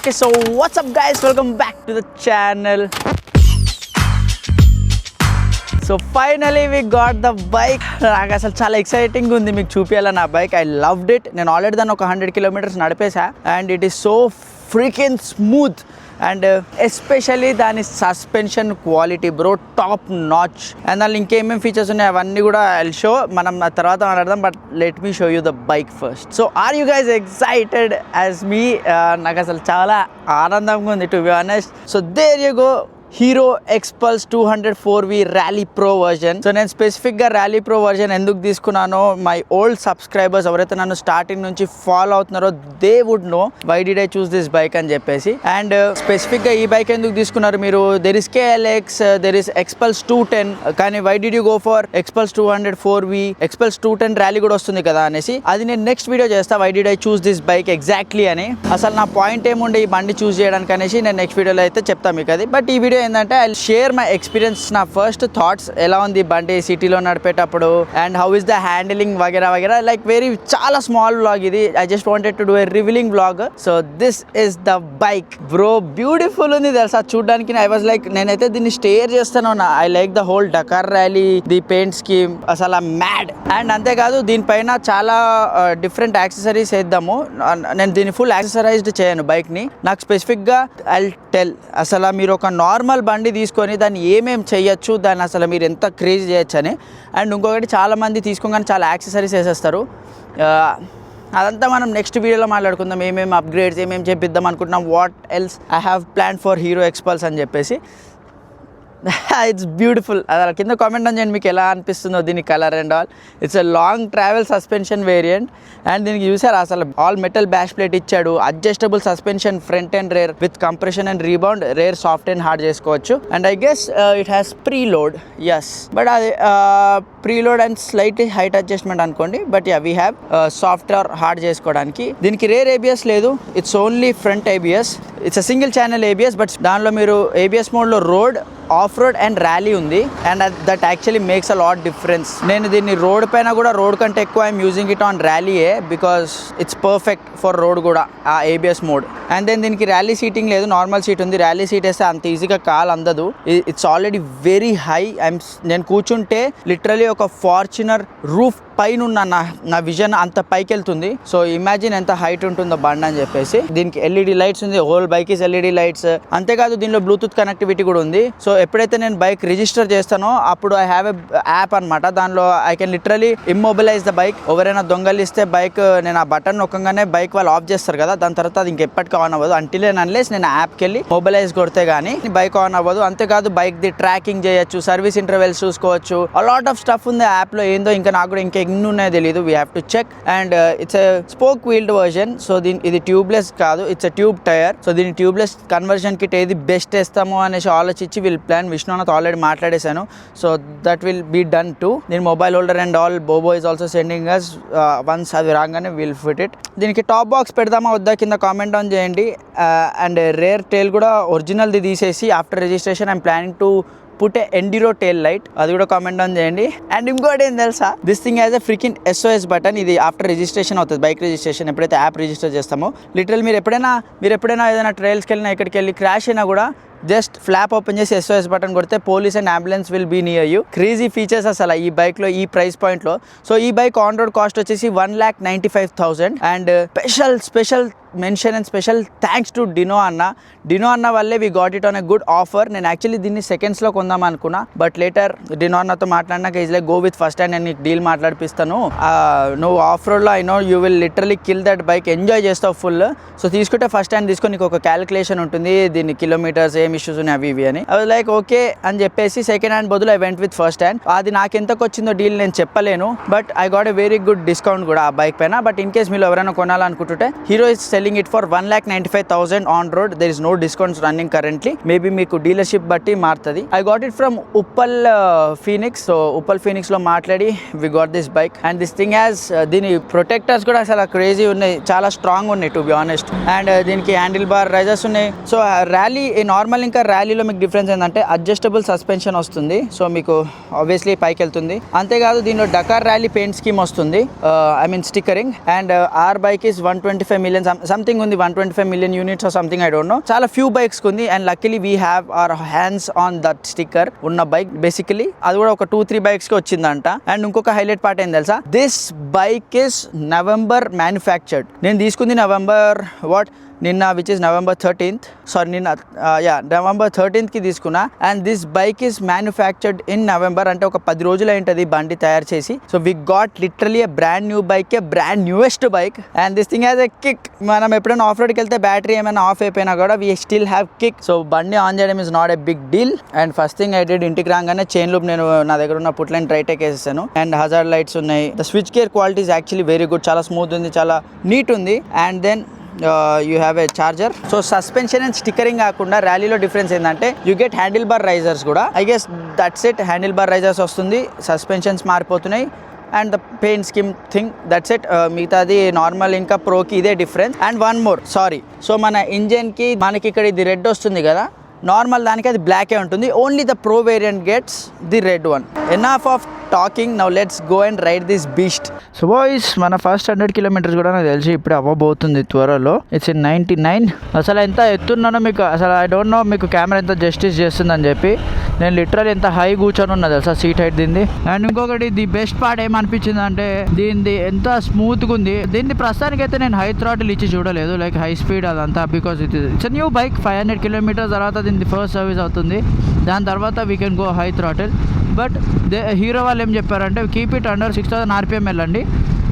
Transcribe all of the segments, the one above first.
Okay, so what's up guys, welcome back to the channel. So finally we got the bike. నాకు అసలు చాలా exciting ఉంది మీకు చూపించాలి నా బైక్. I loved it. నేను ఆల్రెడీ దాన్ని ఒక 100 కిలోమీటర్స్ నడిపేసా and it is so freaking smooth and especially దాని suspension quality bro top notch. And దానిలో ఇంకేమేమి ఫీచర్స్ ఉన్నాయి అవన్నీ కూడా ఐ షో మనం ఆ తర్వాత మాట్లాడదాం. But let me show you the bike first. So are you guys excited as me? నాకు అసలు చాలా ఆనందంగా ఉంది to be honest. So there you go, Hero Xpulse 200 4V rally pro version. So నేను స్పెసిఫిక్గా ర్యాలీ ప్రో వర్జన్ ఎందుకు తీసుకున్నానో my old subscribers ఎవరైతే నన్ను స్టార్టింగ్ నుంచి ఫాలో అవుతున్నారో they would know why did I choose this bike అని చెప్పేసి. అండ్ స్పెసిఫిక్గా ఈ బైక్ ఎందుకు తీసుకున్నారు మీరు? There is KLX, there is Xpulse 210, కానీ why did you go for Xpulse 200 4V? Xpulse 210 rally కూడా వస్తుంది కదా అనేసి అది నేను నెక్స్ట్ వీడియో చేస్తా. Why did I choose this bike exactly అని. అసలు నా పాయింట్ ఏముండే ఈ బండి చూస్ చేయడానికి అనేసి నేను నెక్స్ట్ వీడియోలో అయితే చెప్తాను మీకు అది. బట్ ఈ వీడియో ఏంటంటే ఐ షేర్ మై ఎక్స్పీరియన్స్, నా ఫస్ట్ థాట్స్ ఎలా ఉంది బండి సిటీలో నడిపేటప్పుడు and how is the handling వగేరా వగేరా. లైక్ చాలా స్మాల్ వ్లాగ్ ఇది. I just wanted to do a revealing vlog. So this is the bike bro. Beautiful ఉంది తెలుసా చూడడానికి. ఐ వాజ్ లైక్ నేనైతే దీన్ని స్టేర్ చేస్తాను. I like the whole Dakar rally, the paint scheme, అసలు mad. And అంతేకాదు దీనిపైన చాలా డిఫరెంట్ యాక్సెసరీస్ వేద్దాము. నేను దీన్ని ఫుల్ యాక్సెసరైజ్డ్ చేయను బైక్ని. నాకు స్పెసిఫిక్గా ఐ టెల్ అసలు మీరు ఒక నార్మల్ బండి తీసుకొని దాన్ని ఏమేమి చేయొచ్చు, దాన్ని అసలు మీరు ఎంత క్రేజ్ చేయొచ్చు అని. అండ్ ఇంకొకటి చాలామంది తీసుకోగానే చాలా యాక్సెసరీస్ వేసేస్తారు. అదంతా మనం నెక్స్ట్ వీడియోలో మాట్లాడుకుందాం. ఏమేమి అప్గ్రేడ్స్ ఏమేమి చేపిద్దాం అనుకుంటున్నాం, what else I have plan for Hero Xpulse అని చెప్పేసి. It's beautiful. అలా కింద కామెంట్ చేయండి మీకు ఎలా అనిపిస్తుందో దీని colour and all. It's a long travel suspension variant. And దీనికి చూసారు అసలు ఆల్ మెటల్ బ్యాష్ ప్లేట్ ఇచ్చాడు. Adjustable suspension front and rear with compression and rebound. Rear soft and hard చేసుకోవచ్చు. And I guess it has preload. Yes, but అది preload and slightly height adjustment అనుకోండి. But ya we have soft or hard చేసుకోవడానికి. దీనికి rear ABS లేదు. It's only front ABS. It's a single channel ABS. But దానిలో మీరు ABS మోడ్లో road, off road and rally ఉంది. And that actually makes a lot difference. నేను దీన్ని road పైన కూడా, రోడ్ కంటే ఎక్కువ ఐఎమ్ యూజింగ్ ఇట్ ఆన్ ర్యాలీయే because it's perfect for road కూడా ఆ ABS మోడ్. అండ్ దెన్ దీనికి ర్యాలీ సీటింగ్ లేదు, నార్మల్ సీట్ ఉంది. ర్యాలీ సీట్ వేస్తే అంత ఈజీగా కాలు అందదు. It's already very high. నేను కూర్చుంటే లిటరలీ ఒక ఫార్చునర్ రూఫ్ పైన ఉన్న నా విజన్ అంత పైకి వెళ్తుంది. సో ఇమాజిన్ ఎంత హైట్ ఉంటుందో బండి అని చెప్పేసి. దీనికి LED లైట్స్ ఉంది. Whole bike is LED lights. అంతేకాదు దీనిలో బ్లూటూత్ కనెక్టివిటీ కూడా ఉంది. సో ఎప్పుడైతే నేను బైక్ రిజిస్టర్ చేస్తానో అప్పుడు ఐ హ్యావ్ ఎ యాప్ అనమాట. దానిలో I can literally immobilise the bike. ఎవరైనా దొంగలిస్తే బైక్ నేను ఆ బటన్ నొక్కగానే బైక్ వాళ్ళు ఆఫ్ చేస్తారు కదా, దాని తర్వాత అది ఇంకెప్పటికీ ఆన్ అవ్వదు అంటిల్ అండ్ అన్లెస్ నేను యాప్కి వెళ్ళి మొబిలైజ్ కొడితే కానీ బైక్ ఆన్ అవ్వదు. అంతేకాదు బైక్ ది ట్రాకింగ్ చేయొచ్చు, సర్వీస్ ఇంటర్వెల్స్ చూసుకోవచ్చు. అ లాట్ ఆఫ్ స్టఫ్ ఉంది యాప్లో. ఏందో ఇంకా నాకు కూడా ఇంకా ఎన్ని ఉన్నాయో తెలియదు. We have to check. And it's a spoke wheeled version. So ఇది ట్యూబ్లెస్ కాదు, it's a tube tyre. So దీని ట్యూబ్లెస్ కన్వర్షన్ కిట్ ఏది బెస్ట్ వేస్తామో అనేసి ఆలోచించి వీల్ ప్లాన్. విష్ణునాథ్ ఆల్రెడీ మాట్లాడేశాను. So that will be done too. దీని mobile holder and all Bobo is also sending us. Once అది రాగానే విల్ ఫిట్ ఇట్. దీనికి టాప్ బాక్స్ పెడదామా వద్దా కింద కామెంట్ డౌన్ చేయండి. అండ్ రేర్ టైల్ కూడా ఒరిజినల్ది తీసేసి after registration I'm planning to put enduro tail light, అది కూడా కామెంట్ డౌన్ చేయండి. అండ్ ఇంకోటి ఏం తెలుసా, this thing has a freaking SOS button. ఇది ఆఫ్టర్ రిజిస్ట్రేషన్ అవుతుంది, బైక్ రిజిస్ట్రేషన్ ఎప్పుడైతే యాప్ రిజిస్టర్ చేస్తామో. లిటరల్ మీరు ఎప్పుడైనా ఏదైనా ట్రయల్స్కి వెళ్ళినా ఎక్కడికి వెళ్ళి క్రాష్ అయినా కూడా జస్ట్ ఫ్లాప్ ఓపెన్ చేసి SOS బటన్ కొడితే police and ambulance will be near you. Crazy features అసలు ఈ బైక్లో, ఈ ప్రైస్ పాయింట్లో. సో ఈ బైక్ ఆన్ రోడ్ కాస్ట్ వచ్చేసి 1,95,000. And special mention and special thanks to Dino అన్న వల్లే we got it on a good offer. నేను యాక్చువల్లీ దీన్ని సెకండ్స్లో కొందాం అనుకున్నా. బట్ లేటర్ డినో అన్నతో మాట్లాడినాక is like go with first hand, నేను నీకు డీల్ మాట్లాడిపిస్తాను. నువ్వు ఆఫ్ రోడ్లో I know you will literally kill that bike, enjoy చేస్తావు ఫుల్. సో తీసుకుంటే ఫస్ట్ హ్యాండ్ తీసుకొని నీకు ఒక క్యాలిక్యులేషన్ ఉంటుంది, దీన్ని కిలోమీటర్స్ ఏం ఇష్యూస్ ఉన్నాయి అవి ఇవి అని. అది లైక్ ఓకే అని చెప్పేసి సెకండ్ హ్యాండ్ బదులు I went with first hand. అది నాకు ఎంతకు వచ్చిందో డీల్ నేను చెప్పలేను. But I got a very good discount కూడా ఆ బైక్ పైన. బట్ ఇన్ కేస్ మీరు ఎవరైనా కొనాలనుకుంటుంటే Hero is selling it for 1,95,000 on road. There is no discounts running currently. Maybe meeku dealership batti maartadi. I got it from Uppal Phoenix. So Uppal Phoenix lo maatladi we got this bike. And this thing has dini protectors kuda asala crazy unnai, chaala strong unnai to be honest. And diniki handle bar risers unnai. So rally normal ఇంకా ర్యాలీలో మీకు difference ఏంటంటే adjustable suspension వస్తుంది, so మీకు obviously పైకి వెళ్తుంది. అంతేకాదు దీనిలో డకార్ ర్యాలీ పెయింట్ స్కీమ్ వస్తుంది, I mean stickering. And or bike is 125 million something ఉంది, 125 million units or something, I don't know. చాలా ఫ్యూ బైక్స్ ఉంది and luckily we have our hands on that sticker ఉన్న bike. Basically అది కూడా ఒక 2-3 bikes కి వచ్చిందంట. అండ్ ఇంకొక హైలైట్ పార్ట్ ఏం తెలుసా, this bike is November manufactured. నేను తీసుకుంది నవంబర్ నిన్న, which is November 13th, sorry నిన్న November 13th కి తీసుకున్నా. And this bike is manufactured in November, అంటే ఒక 10 రోజులు అయింటది బండి తయారు చేసి. So we got literally a brand new bike, a brand newest bike. And this thing has a kick. మనం ఎప్పుడైనా ఆఫ్ రోడ్కి వెళ్తే బ్యాటరీ ఏమైనా ఆఫ్ అయిపోయినా కూడా we still have kick. So బండి ఆన్ చేయడం is not a big deal. And first thing I did, ఇంటికి రాగానే చైన్ లూప్ నేను నా దగ్గర ఉన్న పుట్లైన్ డ్రైటెక్ వేసేసాను. అండ్ హజార్డ్ లైట్స్ ఉన్నాయి. The switch gear quality is actually very good, చాలా స్మూత్ ఉంది, చాలా నీట్ ఉంది. And then you have a charger. So suspension and stickering కాకుండా ర్యాలీలో డిఫరెన్స్ ఏంటంటే you get handle bar risers కూడా. I guess that's it. Handle bar risers వస్తుంది, suspensions మారిపోతున్నాయి and the paint scheme thing, that's it. మిగతాది normal, ఇంకా ప్రోకి ఇదే difference. And one more, sorry, so మన ఇంజన్కి మనకి ఇక్కడ ఇది రెడ్ వస్తుంది కదా, నార్మల్ దానికి అది బ్లాకే ఉంటుంది. Only the pro variant gets the red one. Enough of talking, now let's go and ride this beast. So boys, మన ఫస్ట్ 100 kilometers కూడా నాకు తెలిసి ఇప్పుడు అవ్వబోతుంది త్వరలో. It's in 99. అసలు ఎంత ఎత్తున్నానో మీకు అసలు ఐ డోంట్ నో మీకు కెమెరా ఎంత జస్టిస్ చేస్తుందని చెప్పి. నేను లిటరల్ ఎంత హై కూర్చొని ఉన్నా తెలుసా, సీట్ హైట్ దీన్ని. అండ్ ఇంకొకటి ది బెస్ట్ పార్ట్ ఏమనిపించింది అంటే దీనిది ఎంత స్మూత్గా ఉంది. దీన్ని ప్రస్తుతానికి అయితే నేను హై థ్రాటిల్ ఇచ్చి చూడలేదు, లైక్ హై స్పీడ్ అదంతా, because it's new bike. 500 kilometers తర్వాత దీన్ని ఫస్ట్ సర్వీస్ అవుతుంది, దాని తర్వాత we can go high throttle. But hero వాళ్ళు ఏం చెప్పారంటే కీప్ ఇట్ అండర్ 6000 RPM వెళ్ళండి,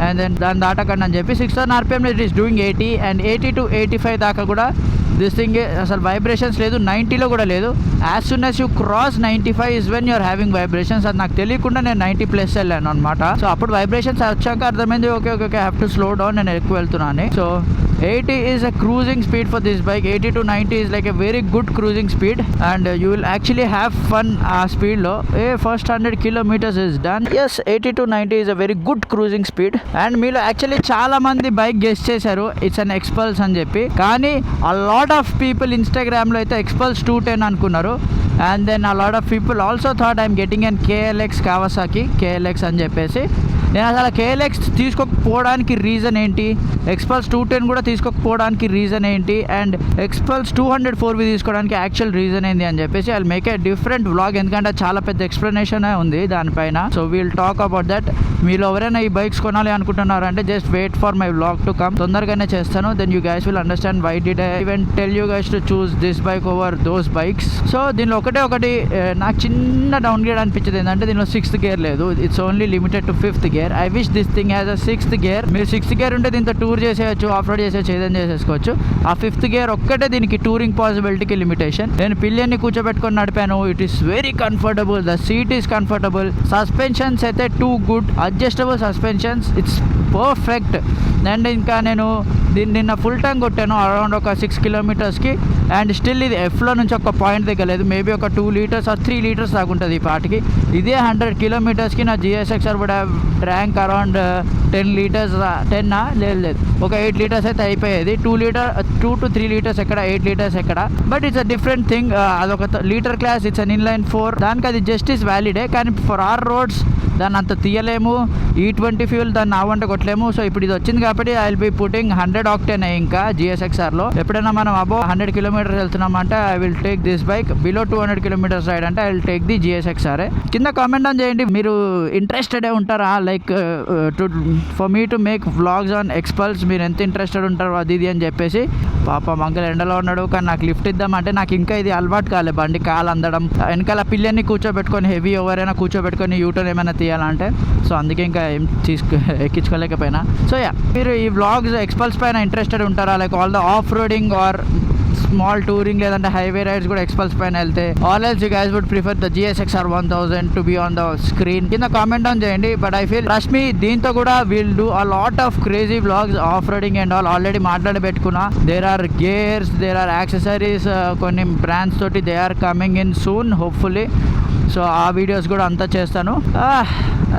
అండ్ దెన్ దాన్ని దాటకండి అని చెప్పి. 6000 RPM it is doing 80 and 80 to 85 దాకా కూడా దిస్ థింగ్ అసలు వైబ్రేషన్స్ లేదు, 90లో కూడా లేదు. As soon as you cross 95 is when you're having vibrations. అది నాకు తెలియకుండా నేను 90+ వెళ్ళాను అనమాట. సో అప్పుడు వైబ్రేషన్స్ వచ్చాక అర్థమైంది, okay okay okay, have to slow down, నేను ఎక్కువ వెళ్తున్నాను. So 80 is a cruising speed for this bike. 80 to 90 is like a very good cruising speed and you will actually have fun speed lo. First 100 kilometers is done. Yes, 80 to 90 is a very good cruising speed. And meelo actually చాలా మంది bike guess చేశారు it's an ఎక్స్పల్స్ అని చెప్పి, కానీ a lot of people Instagram లో అయితే ఎక్స్పల్స్ 210 అనుకున్నారు. And then a lot of people also thought I'm getting an KLX Kawasaki KLX అని చెప్పేసి. నేను అసలు KLX తీసుకోకపోవడానికి రీజన్ ఏంటి, ఎక్స్పల్స్ 210 కూడా తీసుకోకపోవడానికి రీజన్ ఏంటి, అండ్ ఎక్స్పల్స్ 200 4V తీసుకోవడానికి యాక్చువల్ రీజన్ ఏంటి అని చెప్పేసి I make a different vlog, ఎందుకంటే చాలా పెద్ద ఎక్స్ప్లెనేషన్ ఉంది దానిపైన. So we'll talk about that. మీరు ఎవరైనా ఈ బైక్స్ కొనాలి అనుకుంటున్నారంటే just wait for my vlog to come. తొందరగానే చేస్తాను, then you guys will understand why did I even tell you guys to choose this bike over those bikes. So దీనిలో ఒకటి నాకు చిన్న డౌన్ గ్రేడ్ అనిపించింది ఏంటంటే దీనిలో 6th గేర్ లేదు, it's only limited to 5th gear. I wish this thing has a 6th gear. మీరు 6th gear ఉంటే దీంతో టూర్ చేసేయచ్చు, ఆఫ్ రోడ్ చేసేయచ్చు, ఏదైనా చేసేసుకోవచ్చు. ఆ 5th గేర్ ఒక్కటే దీనికి టూరింగ్ పాసిబిలిటీకి లిమిటేషన్. నేను పిల్లల్ని కూర్చోబెట్టుకొని నడిపాను, it is very comfortable, the seat is comfortable. Suspensions అయితే too good, adjustable suspensions, it's perfect. And ఇంకా నేను దీన్ని నిన్న ఫుల్ ట్యాంక్ కొట్టాను అరౌండ్ ఒక 6 kilometersకి, అండ్ స్టిల్ ఇది ఎఫ్లో నుంచి ఒక పాయింట్ దిగలేదు. మేబీ ఒక 2 liters or 3 liters దాకుంటుంది ఈ పాటికి. ఇదే 100 kilometersకి నా GSXR would have drank around 10 liters. 10 లేదు ఒక 8 liters అయితే అయిపోయేది. 2 to 3 liters ఎక్కడ, 8 liters ఎక్కడ. But it's a different thing, అదొక litre class, it's an inline 4, దానికి అది జస్టిస్ వ్యాలిడే. కానీ ఫర్ ఆర్ రోడ్స్ దాన్ని అంత తీయలేము, E20 ఫ్యూల్ దాన్ని ఆవంట కొట్టలేము. సో ఇప్పుడు ఇది వచ్చింది కాబట్టి I will be putting 100 octane ఇంకా GSXRలో. ఎప్పుడైనా మనం అబౌవ్ 100 kilometers వెళ్తున్నామంటే I will take this bike, below 200 kilometers ride అంటే I will take the GSXR. కింద కామెంట్ ఆన్ చేయండి, మీరు ఇంట్రెస్టెడ్ ఉంటారా like for me to make vlogs on Xpulse, మీరు ఎంత ఇంట్రెస్టెడ్ ఉంటారు అది ఇది అని చెప్పేసి. పాప మంగళ ఎండలో ఉన్నాడు, కానీ నాకు లిఫ్ట్ ఇద్దామంటే నాకు ఇంకా ఇది అలవాటు కాలే, బండి కాలు అందడం, వెనకాల పిల్లల్ని కూర్చోబెట్టుకొని హెవీ ఎవరైనా కూర్చోబెట్టుకొని యూటర్న్ ఏమైనా తీయాలంటే. సో అందుకే ఇంకా ఏం ఎక్కించుకోలేకపోయినా. సో యా, మీరు ఈ వ్లాగ్స్ ఎక్స్పల్స్ పైన ఇంట్రెస్టెడ్ ఉంటారా, like all the off roading or small touring లేదంటే హైవే రైడ్స్ కూడా ఎక్స్పల్స్ పైన వెళ్తే, or else you guys would prefer the GSXR 1000 to be on the screen. కింద కామెంట్ డౌన్ చేయండి. But I feel trust me, దీంతో కూడా will do a lot of crazy vlogs off roading and already మాట్లాడి పెట్టుకున్నా. There are gears, there are accessories, కొన్ని brands తోటి they are coming in soon hopefully. So ఆ videos కూడా అంతా చేస్తాను.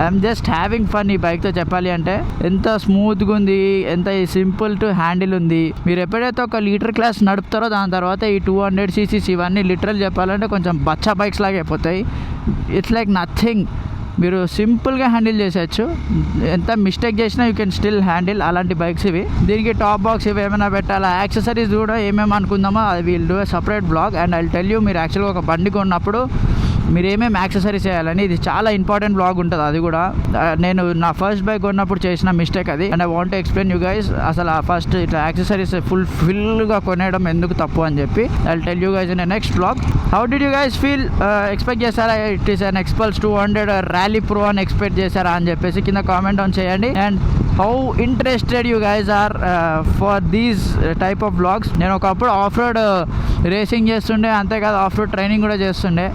ఐఎమ్ జస్ట్ హ్యావింగ్ ఫన్ ఈ బైక్తో చెప్పాలి అంటే. ఎంత స్మూత్గా ఉంది, ఎంత సింపుల్ టు హ్యాండిల్ ఉంది. మీరు ఎప్పుడైతే ఒక లీటర్ క్లాస్ నడుపుతారో దాని తర్వాత ఈ 200 cc ఇవన్నీ లిటరల్ చెప్పాలంటే కొంచెం బచ్చా బైక్స్ లాగా అయిపోతాయి. It's like nothing. మీరు సింపుల్గా హ్యాండిల్ చేసేయచ్చు. ఎంత మిస్టేక్ చేసినా యూ కెన్ స్టిల్ హ్యాండిల్. అలాంటి బైక్స్ ఇవి. దీనికి టాప్ బాక్స్ ఇవి ఏమైనా పెట్టాలా, యాక్సెసరీస్ కూడా ఏమేమి అనుకుందామో అది will do a separate blog. And I tell you, మీరు యాక్చువల్గా ఒక బండి కొన్నప్పుడు మీరు ఏమేమి యాక్సెసరీస్ చేయాలని ఇది చాలా ఇంపార్టెంట్ బ్లాగ్ ఉంటుంది. అది కూడా నేను నా ఫస్ట్ బైక్ కొన్నప్పుడు చేసిన మిస్టేక్ అది. And I want to explain you guys అసలు ఆ ఫస్ట్ ఇట్లా యాక్సెసరీస్ ఫుల్గా కొనేయడం ఎందుకు తప్పు అని చెప్పి I tell you guys in next blog. How did you guys feel? Expect చేశారా it is an Xpulse 200 rally pro అని ఎక్స్పెక్ట్ చేశారా అని చెప్పేసి కింద కామెంట్ ఆన్ చేయండి. And how interested you guys are for these type of blogs. నేను ఒకప్పుడు of road racing చేస్తుండే, అంతేకాదు ఆఫ్ రోడ్ ట్రైనింగ్ కూడా చేస్తుండే.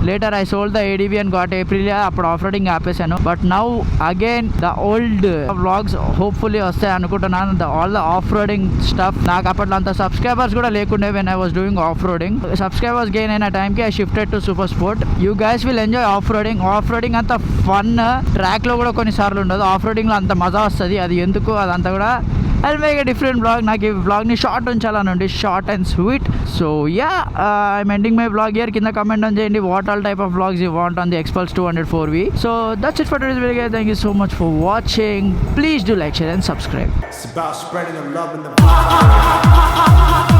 Later I sold the ADV and got Aprilia. అప్పుడు ఆఫ్ రోడింగ్ ఆపేసాను. But now again the old vlogs hopefully వస్తాయి అనుకుంటున్నాను. All the off roading stuff. నాకు అప్పట్లో అంత సబ్స్క్రైబర్స్ కూడా లేకుండే when I was doing off roading. Subscribers gain అయిన టైంకి I shifted to super sport. You guys will enjoy off roading. Off roading అంత ఫన్. ట్రాక్లో కూడా కొన్నిసార్లు ఉండదు. ఆఫ్ రోడింగ్లో అంత మజా వస్తుంది. అది ఎందుకు అదంతా కూడా I'll make a different vlog. నాకు ఈ వ్లాగ్ని షార్ట్ ఉంచాలనుండి, short and sweet. So ya, I'm ending my vlog here. కింద కమెంట్ ఆన్ చేయండి what all type of vlogs you want on the Xpulse 200 4V. So that's it for today's video. Thank you so much for watching. Please do like, share and subscribe. It's about spreading the love and the